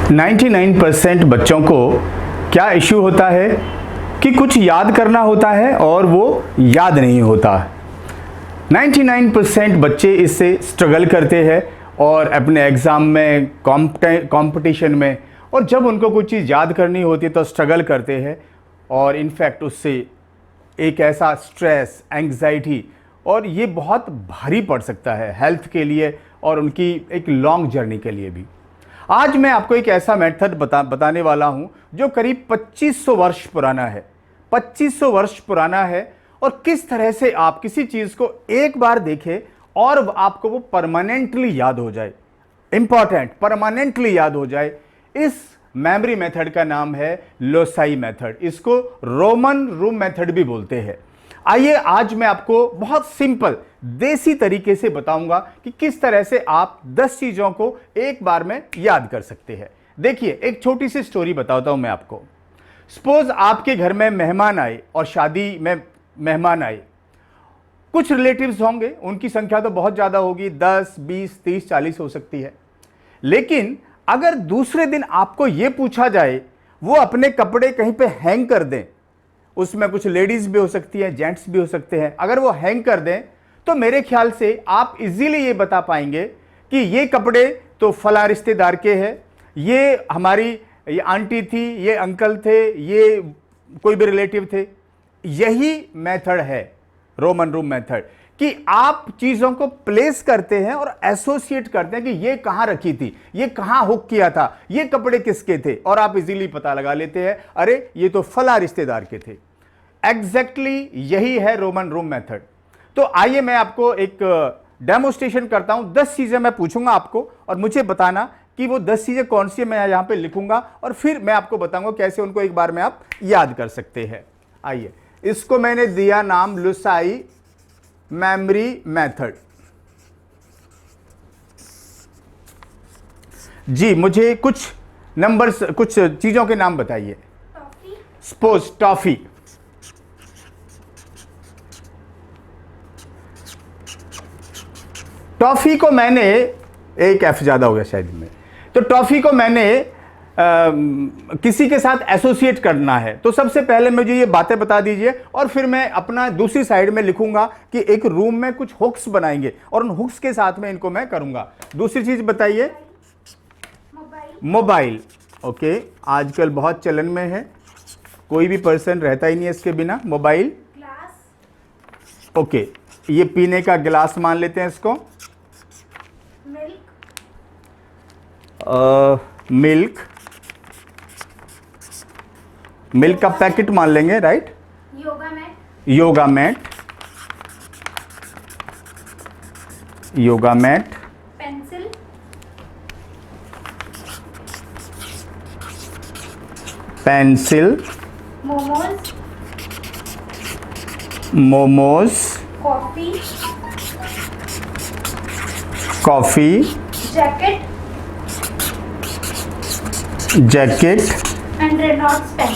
99% बच्चों को क्या इश्यू होता है कि कुछ याद करना होता है और वो याद नहीं होता। 99% बच्चे इससे स्ट्रगल करते हैं और अपने एग्ज़ाम में, कंपटीशन में, और जब उनको कुछ चीज़ याद करनी होती है तो स्ट्रगल करते हैं और इनफैक्ट उससे एक ऐसा स्ट्रेस, एंग्जाइटी, और ये बहुत भारी पड़ सकता है हेल्थ के लिए और उनकी एक लॉन्ग जर्नी के लिए भी। आज मैं आपको एक ऐसा मेथड बताने वाला हूं जो करीब 2500 वर्ष पुराना है। 2500 वर्ष पुराना है और किस तरह से आप किसी चीज़ को एक बार देखें और आपको वो परमानेंटली याद हो जाए, इंपॉर्टेंट, परमानेंटली याद हो जाए। इस मेमोरी मेथड का नाम है लोसाई मेथड। इसको रोमन रूम मेथड भी बोलते हैं। आइए आज मैं आपको बहुत सिंपल देसी तरीके से बताऊंगा कि किस तरह से आप 10 चीजों को एक बार में याद कर सकते हैं। देखिए, एक छोटी सी स्टोरी बताता हूं मैं आपको। सपोज आपके घर में मेहमान आए और शादी में मेहमान आए। कुछ रिलेटिव्स होंगे, उनकी संख्या तो बहुत ज्यादा होगी, 10, 20, 30, 40 हो सकती है। लेकिन अगर दूसरे दिन आपको यह पूछा जाए वो अपने कपड़े कहीं पे हैंग कर दें, उसमें कुछ लेडीज भी हो सकती है, जेंट्स भी हो सकते हैं, अगर वो हैंग कर दें तो मेरे ख्याल से आप इजीली ये बता पाएंगे कि ये कपड़े तो फला रिश्तेदार के हैं, ये हमारी ये आंटी थी, ये अंकल थे, ये कोई भी रिलेटिव थे। यही मेथड है रोमन रूम मेथड कि आप चीजों को प्लेस करते हैं और एसोसिएट करते हैं कि ये कहां रखी थी, ये कहां हुक किया था, ये कपड़े किसके थे, और आप इजीली पता लगा लेते हैं, अरे ये तो फला रिश्तेदार के थे। एग्जैक्टली यही है रोमन रूम मेथड। तो आइए मैं आपको एक डेमोस्ट्रेशन करता हूं। 10 चीजें मैं पूछूंगा आपको और मुझे बताना कि वो 10 चीजें कौन सी है। मैं यहां पे लिखूंगा और फिर मैं आपको बताऊंगा कैसे उनको एक बार में आप याद कर सकते हैं। आइए, इसको मैंने दिया नाम लोसाई मेमोरी मेथड। जी, मुझे कुछ नंबर्स, कुछ चीजों के नाम बताइए। सपोज टॉफी, टॉफी को मैंने, एक एफ ज्यादा हो गया शायद में, तो टॉफी को मैंने किसी के साथ एसोसिएट करना है तो सबसे पहले मुझे ये बातें बता दीजिए और फिर मैं अपना दूसरी साइड में लिखूंगा कि एक रूम में कुछ हुक्स बनाएंगे और उन हुक्स के साथ में इनको मैं करूंगा। दूसरी चीज बताइए। मोबाइल। ओके, आजकल बहुत चलन में है, कोई भी पर्सन रहता ही नहीं है इसके बिना। मोबाइल। ओके, ये पीने का गिलास मान लेते हैं इसको। मिल्क, मिल्क का पैकेट मान लेंगे, right. Yoga mat, yoga mat. Pencil, pencil. Momos, momos. Coffee, coffee. Jacket, jacket. And Reynolds pen,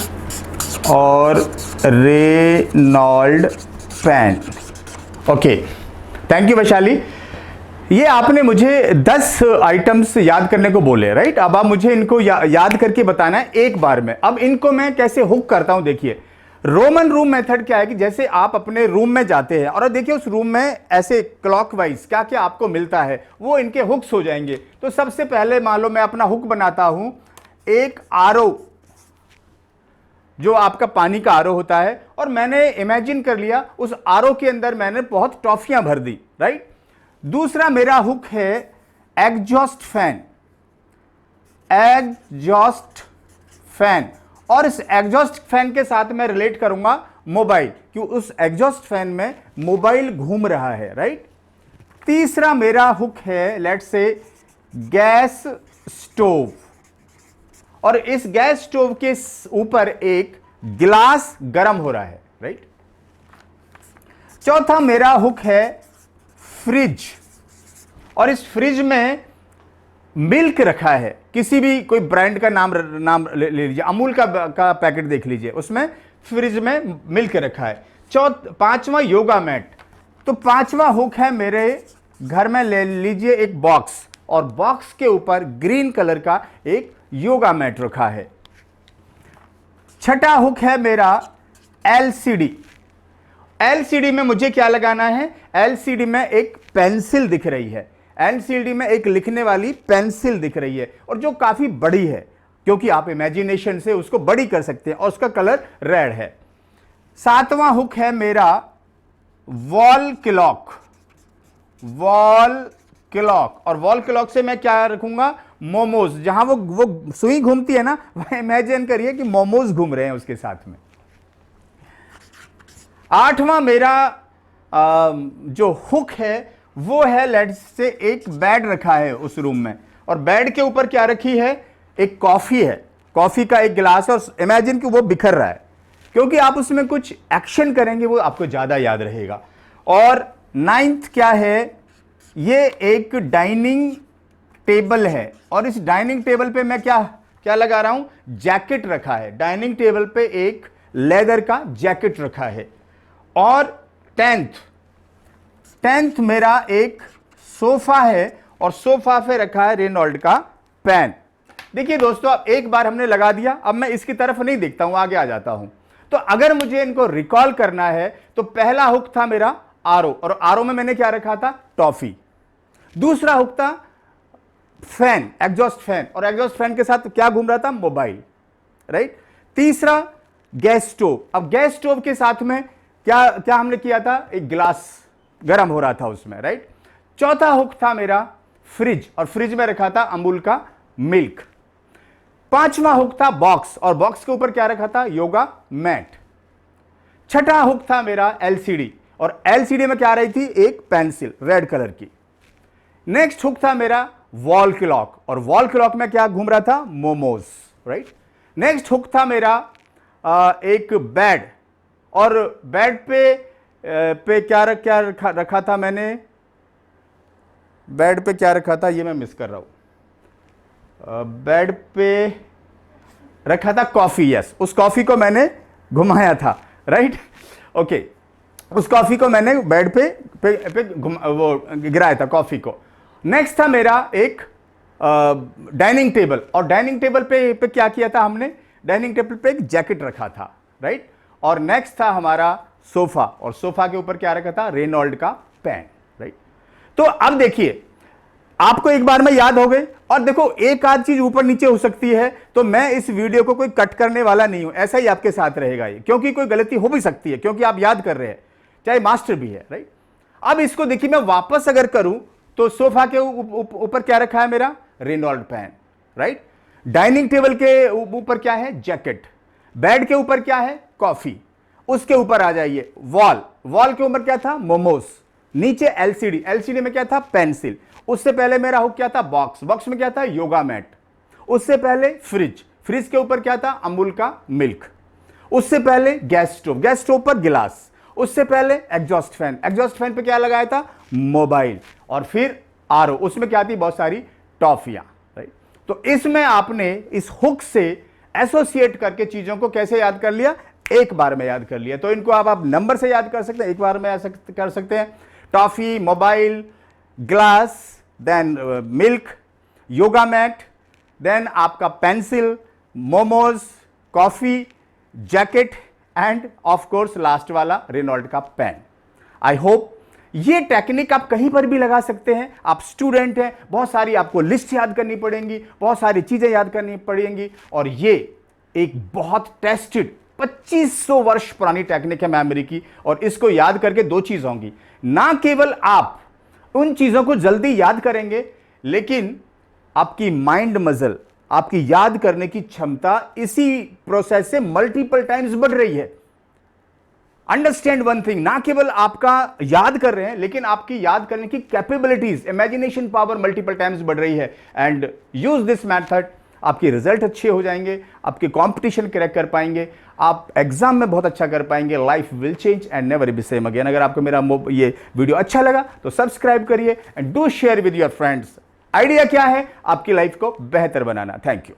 और Reynold pen. Okay, thank you Vaishali. ये आपने मुझे 10 आइटम्स याद करने को बोले, राइट। अब आप मुझे इनको याद करके बताना है एक बार में। अब इनको मैं कैसे हुक करता हूं, देखिए। रोमन रूम मेथड क्या है कि जैसे आप अपने रूम में जाते हैं और देखिए उस रूम में ऐसे क्लॉकवाइज क्या क्या आपको मिलता है, वो इनके हुक्स हो जाएंगे। तो सबसे पहले मान लो मैं अपना हुक बनाता हूं, एक आरओ, जो आपका पानी का आरओ होता है, और मैंने इमेजिन कर लिया उस आरओ के अंदर मैंने बहुत टॉफियां भर दी, राइट। दूसरा मेरा हुक है एग्जॉस्ट फैन, एग्जॉस्ट फैन, और इस एग्जॉस्ट फैन के साथ मैं रिलेट करूंगा मोबाइल, क्योंकि उस एग्जॉस्ट फैन में मोबाइल घूम रहा है, राइट। तीसरा मेरा हुक है लेट्स से गैस स्टोव, और इस गैस स्टोव के ऊपर एक गिलास गर्म हो रहा है, राइट। चौथा मेरा हुक है फ्रिज, और इस फ्रिज में मिल्क रखा है, किसी भी कोई ब्रांड का नाम ले लीजिए, अमूल का पैकेट देख लीजिए, उसमें फ्रिज में मिल्क रखा है। पांचवा योगा मैट। तो पांचवा हुक है मेरे घर में, ले लीजिए एक बॉक्स, और बॉक्स के ऊपर ग्रीन कलर का एक योगा मैट रखा है। छठा हुक है मेरा एलसीडी। एलसीडी में मुझे क्या लगाना है? एलसीडी में एक पेंसिल दिख रही है, एलसीडी में एक लिखने वाली पेंसिल दिख रही है और जो काफी बड़ी है, क्योंकि आप इमेजिनेशन से उसको बड़ी कर सकते हैं और उसका कलर रेड है। सातवां हुक है मेरा वॉल क्लॉक। वॉल क्लॉक, और वॉल क्लॉक से मैं क्या रखूंगा? मोमोज। जहां वो सुई घूमती है ना, वह इमेजिन करिए कि मोमोज घूम रहे हैं उसके साथ में। आठवां मेरा जो हुक है वो है, लेट्स से एक बेड रखा है उस रूम में, और बेड के ऊपर क्या रखी है? एक कॉफी है, कॉफी का एक गिलास, और इमेजिन कि वो बिखर रहा है, क्योंकि आप उसमें कुछ एक्शन करेंगे वो आपको ज्यादा याद रहेगा। और नाइन्थ क्या है? ये एक डाइनिंग टेबल है, और इस डाइनिंग टेबल पे मैं क्या क्या लगा रहा हूं? जैकेट रखा है। डाइनिंग टेबल पे एक लेदर का जैकेट रखा है। और टेंथ मेरा एक सोफा है, और सोफा पे रखा है रेनॉल्ड का पेन। देखिए दोस्तों, अब एक बार हमने लगा दिया, अब मैं इसकी तरफ नहीं देखता हूं, आगे आ जाता हूं। तो अगर मुझे इनको रिकॉल करना है तो पहला हुक था मेरा आरओ, और आरओ में मैंने क्या रखा था? टॉफी। दूसरा हुक था फैन, एग्जॉस्ट फैन, और एग्जॉस्ट फैन के साथ क्या घूम रहा था? Mobile, right. तीसरा गैस स्टोव। अब गैस स्टोव के साथ में क्या क्या हमने किया था? एक गिलास गर्म हो रहा था उसमें, राइट। चौथा हुक था मेरा फ्रिज, और फ्रिज में रखा था अमूल का मिल्क। पांचवा हुक था बॉक्स, और बॉक्स के ऊपर क्या रखा था? योगा मैट। छठा हुक था मेरा एलसीडी, और एलसीडी में क्या रही थी? एक पेंसिल रेड कलर की। नेक्स्ट हुक था मेरा वॉल क्लॉक, और वॉल क्लॉक में क्या घूम रहा था? मोमोज, राइट। नेक्स्ट हुक था मेरा एक बेड, और बेड पे क्या रखा था मैंने? बेड पे क्या रखा था? ये मैं मिस कर रहा हूं। बेड पे रखा था कॉफी। यस, उस कॉफी को मैंने घुमाया था, राइट। ओके, उस कॉफी को मैंने बेड पे वो गिराया था कॉफी को। नेक्स्ट था मेरा एक डाइनिंग टेबल, और डाइनिंग टेबल पे क्या किया था हमने? डाइनिंग टेबल पे एक जैकेट रखा था, राइट। और नेक्स्ट था हमारा सोफा, और सोफा के ऊपर क्या रखा था? रेनॉल्ड का पेन, राइट। तो अब देखिए, आपको एक बार में याद हो गए। और देखो, एक आध चीज ऊपर नीचे हो सकती है, तो मैं इस वीडियो को कोई कट करने वाला नहीं हूं, ऐसा ही आपके साथ रहेगा ये, क्योंकि कोई गलती हो भी सकती है, क्योंकि आप याद कर रहे हैं, चाहे मास्टर भी है, राइट। अब इसको देखिए, मैं वापस अगर करूं तो सोफा के ऊपर क्या रखा है मेरा? Reynolds pen, right. Dining table के ऊपर क्या है? जैकेट। बेड के ऊपर क्या है? कॉफी। उसके ऊपर आ जाइए, वॉल, वॉल के ऊपर क्या था? मोमोज। नीचे एलसीडी, एलसीडी में क्या था? पेंसिल। उससे पहले मेरा हुक क्या था? बॉक्स, बॉक्स में क्या था? योगा मैट। उससे पहले फ्रिज, फ्रिज के ऊपर क्या था? अमूल का मिल्क। उससे पहले गैस स्टोव, गैस स्टोव पर गिलास। उससे पहले एग्जॉस्ट फैन, एग्जॉस्ट फैन पे क्या लगाया था? मोबाइल। और फिर आरओ, उसमें क्या थी? बहुत सारी टॉफियां, राइट। तो इसमें आपने इस हुक से एसोसिएट करके चीजों को कैसे याद कर लिया? एक बार में याद कर लिया। तो इनको आप नंबर से याद कर सकते हैं, एक बार में कर सकते हैं। Toffee, mobile, glass, then milk, yoga mat, then आपका pencil, momos, coffee, jacket, and of course last वाला रेनॉल्ड का पेन। आई होप ये टेक्निक आप कहीं पर भी लगा सकते हैं। आप स्टूडेंट हैं, बहुत सारी आपको लिस्ट याद करनी पड़ेंगी, बहुत सारी चीजें याद करनी पड़ेंगी, और ये एक बहुत टेस्टेड 2500 वर्ष पुरानी टेक्निक है मेमोरी की। और इसको याद करके दो चीज होंगी, ना केवल आप उन चीजों को जल्दी याद करेंगे, लेकिन आपकी माइंड मसल, आपकी याद करने की क्षमता इसी प्रोसेस से मल्टीपल टाइम्स बढ़ रही है। अंडरस्टैंड वन थिंग, ना केवल आपका याद कर रहे हैं, लेकिन आपकी याद करने की capabilities, imagination power multiple times बढ़ रही है। एंड यूज दिस मेथड, आपके रिजल्ट अच्छे हो जाएंगे, आपके कंपटीशन क्रैक कर पाएंगे, आप एग्जाम में बहुत अच्छा कर पाएंगे। Life will change and never be same again. अगर आपको मेरा ये वीडियो अच्छा लगा तो सब्सक्राइब करिए and do share with your friends. Idea क्या है? आपकी लाइफ को बेहतर बनाना। Thank you.